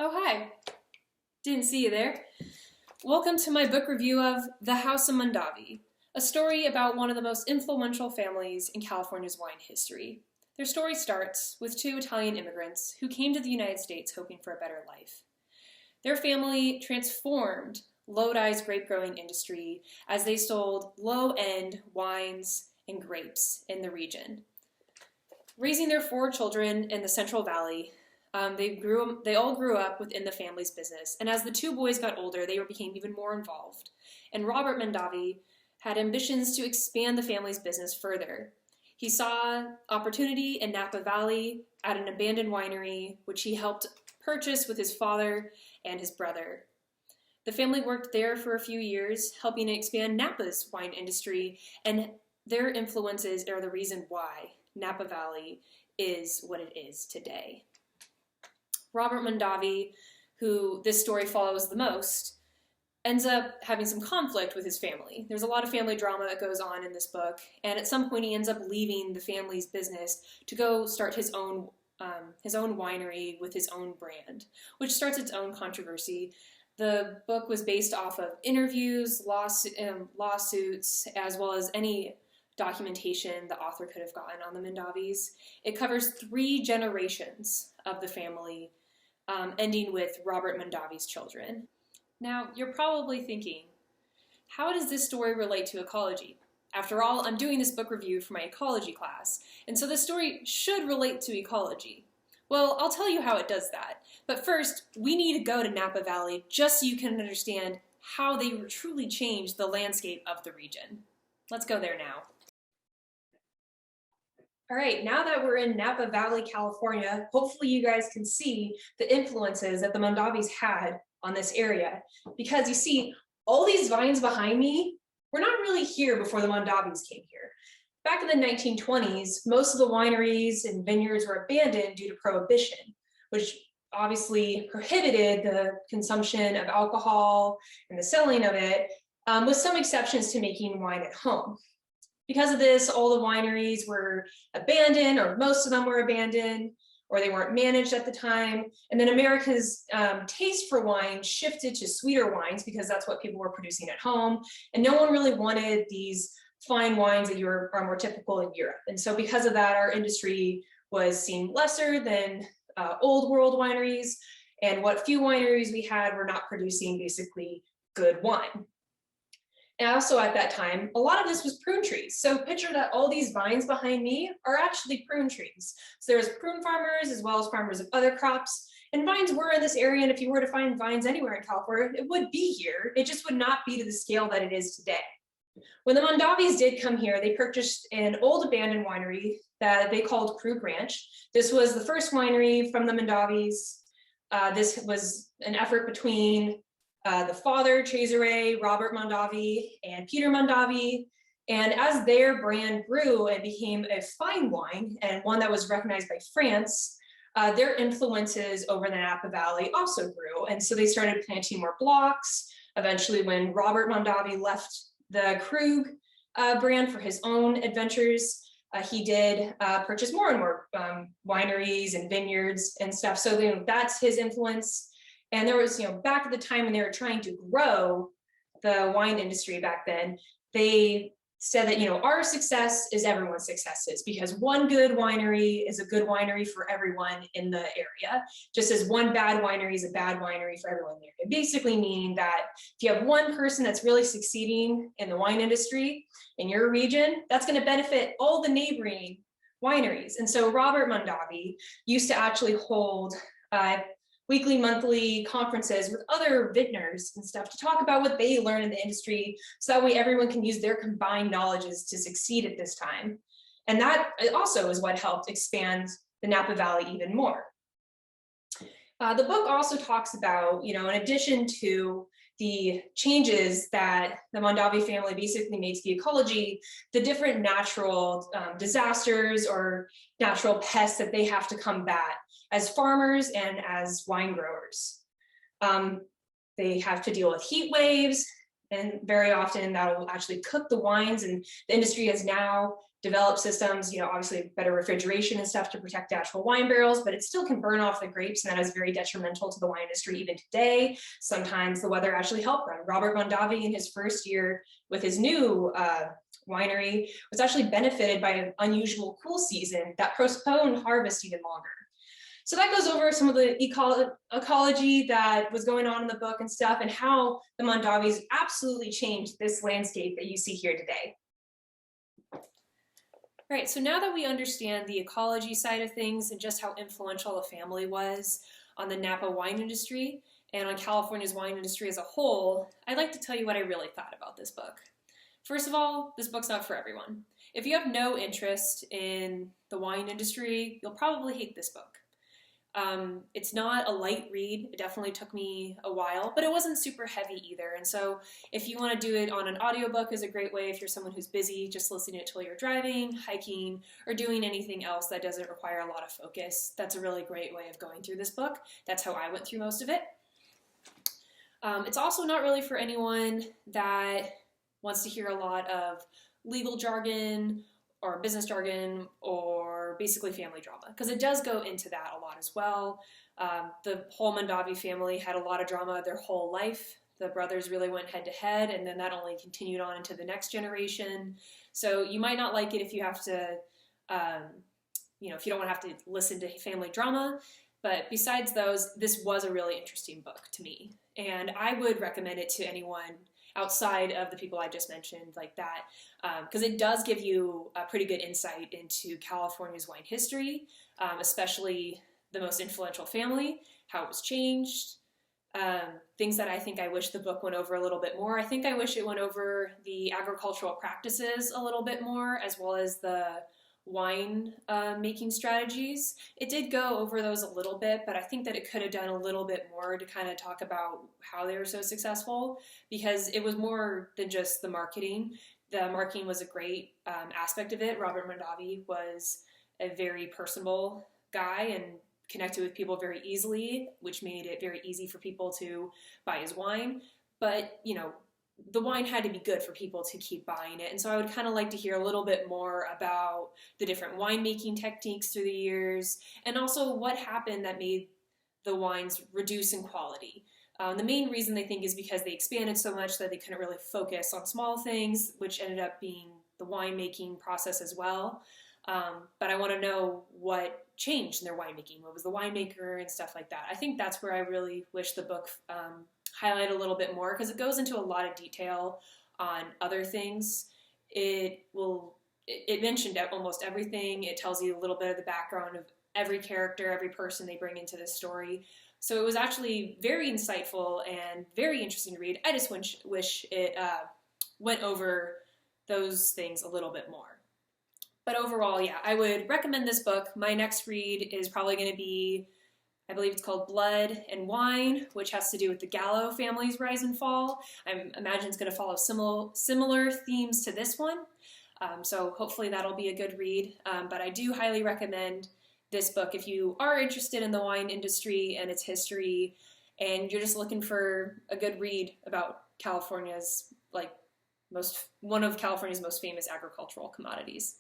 Oh, hi. Didn't see you there. Welcome to my book review of The House of Mondavi, a story about one of the most influential families in California's wine history. Their story starts with two Italian immigrants who came to the United States hoping for a better life. Their family transformed Lodi's grape-growing industry as they sold low-end wines and grapes in the region. Raising their four children in the Central Valley, they all grew up within the family's business, and as the two boys got older, they became even more involved. And Robert Mondavi had ambitions to expand the family's business further. He saw opportunity in Napa Valley at an abandoned winery, which he helped purchase with his father and his brother. The family worked there for a few years, helping to expand Napa's wine industry, and their influences are the reason why Napa Valley is what it is today. Robert Mondavi, who this story follows the most, ends up having some conflict with his family. There's a lot of family drama that goes on in this book, and at some point he ends up leaving the family's business to go start his own winery with his own brand, which starts its own controversy. The book was based off of interviews, lawsuits, as well as any documentation the author could have gotten on the Mondavis. It covers 3 generations of the family, ending with Robert Mondavi's children. Now, you're probably thinking, how does this story relate to ecology? After all, I'm doing this book review for my ecology class, and so this story should relate to ecology. Well, I'll tell you how it does that. But first, we need to go to Napa Valley just so you can understand how they truly changed the landscape of the region. Let's go there now. All right, now that we're in Napa Valley, California, hopefully you guys can see the influences that the Mondavis had on this area. Because you see, all these vines behind me were not really here before the Mondavis came here. Back in the 1920s, most of the wineries and vineyards were abandoned due to prohibition, which obviously prohibited the consumption of alcohol and the selling of it, with some exceptions to making wine at home. Because of this, all the wineries were abandoned, or most of them were abandoned, or they weren't managed at the time. And then America's taste for wine shifted to sweeter wines because that's what people were producing at home. And no one really wanted these fine wines that are more typical in Europe. And so because of that, our industry was seen lesser than old world wineries. And what few wineries we had were not producing basically good wine. And also at that time, a lot of this was prune trees. So picture that all these vines behind me are actually prune trees. So there's prune farmers as well as farmers of other crops. And vines were in this area, and if you were to find vines anywhere in California, it would be here. It just would not be to the scale that it is today. When the Mondavis did come here, they purchased an old abandoned winery that they called Krug Ranch. This was the first winery from the Mondavis. This was an effort between the father, Cesare, Robert Mondavi, and Peter Mondavi. And as their brand grew and became a fine wine and one that was recognized by France, their influences over the Napa Valley also grew. And so they started planting more blocks. Eventually, when Robert Mondavi left the Krug brand for his own adventures, he did purchase more and more wineries and vineyards and stuff. So that's his influence. And there was, back at the time when they were trying to grow the wine industry back then, they said that, our success is everyone's successes, because one good winery is a good winery for everyone in the area, just as one bad winery is a bad winery for everyone in the area. Basically meaning that if you have one person that's really succeeding in the wine industry in your region, that's going to benefit all the neighboring wineries. And so Robert Mondavi used to actually hold weekly, monthly conferences with other vintners and stuff to talk about what they learn in the industry, so that way everyone can use their combined knowledges to succeed at this time. And that also is what helped expand the Napa Valley even more. The book also talks about, in addition to the changes that the Mondavi family basically made to the ecology, the different natural disasters or natural pests that they have to combat as farmers and as wine growers. They have to deal with heat waves, And very often that will actually cook the wines, and the industry has now developed systems, obviously better refrigeration and stuff to protect the actual wine barrels, but it still can burn off the grapes, and that is very detrimental to the wine industry even today. Sometimes the weather actually helped them. Robert Mondavi, in his first year with his new winery, was actually benefited by an unusual cool season that postponed harvest even longer. So that goes over some of the ecology that was going on in the book and stuff, and how the Mondavis absolutely changed this landscape that you see here today. Right, so now that we understand the ecology side of things and just how influential the family was on the Napa wine industry and on California's wine industry as a whole, I'd like to tell you what I really thought about this book. First of all, this book's not for everyone. If you have no interest in the wine industry, you'll probably hate this book. It's not a light read. It definitely took me a while, but it wasn't super heavy either. And so if you want to do it on an audiobook, is a great way if you're someone who's busy, just listening to it while you're driving, hiking, or doing anything else that doesn't require a lot of focus. That's a really great way of going through this book. That's how I went through most of it. It's also not really for anyone that wants to hear a lot of legal jargon or business jargon or basically family drama, because it does go into that a lot as well. The whole Mondavi family had a lot of drama their whole life. The brothers really went head to head, and then that only continued on into the next generation. So you might not like it if you have to, if you don't want to have to listen to family drama. But besides those, this was a really interesting book to me, and I would recommend it to anyone outside of the people I just mentioned, like that, because it does give you a pretty good insight into California's wine history, especially the most influential family, how it was changed, things that I think I wish the book went over a little bit more. I think I wish it went over the agricultural practices a little bit more, as well as the wine making strategies. It did go over those a little bit, but I think that it could have done a little bit more to kind of talk about how they were so successful, because it was more than just the marketing. The marketing was a great aspect of it. Robert Mondavi was a very personable guy and connected with people very easily, which made it very easy for people to buy his wine. But, the wine had to be good for people to keep buying it. And so I would kind of like to hear a little bit more about the different winemaking techniques through the years, and also what happened that made the wines reduce in quality. The main reason they think is because they expanded so much that they couldn't really focus on small things, which ended up being the winemaking process as well. But I want to know what changed in their winemaking. What was the winemaker and stuff like that. I think that's where I really wish the book highlight a little bit more, because it goes into a lot of detail on other things. It mentioned almost everything. It tells you a little bit of the background of every character, every person they bring into this story. So it was actually very insightful and very interesting to read. I just wish it went over those things a little bit more. But overall, yeah, I would recommend this book. My next read is probably going to be, I believe it's called Blood and Wine, which has to do with the Gallo family's rise and fall. I imagine it's going to follow similar themes to this one. So hopefully that'll be a good read. But I do highly recommend this book if you are interested in the wine industry and its history, and you're just looking for a good read about California's, one of California's most famous agricultural commodities.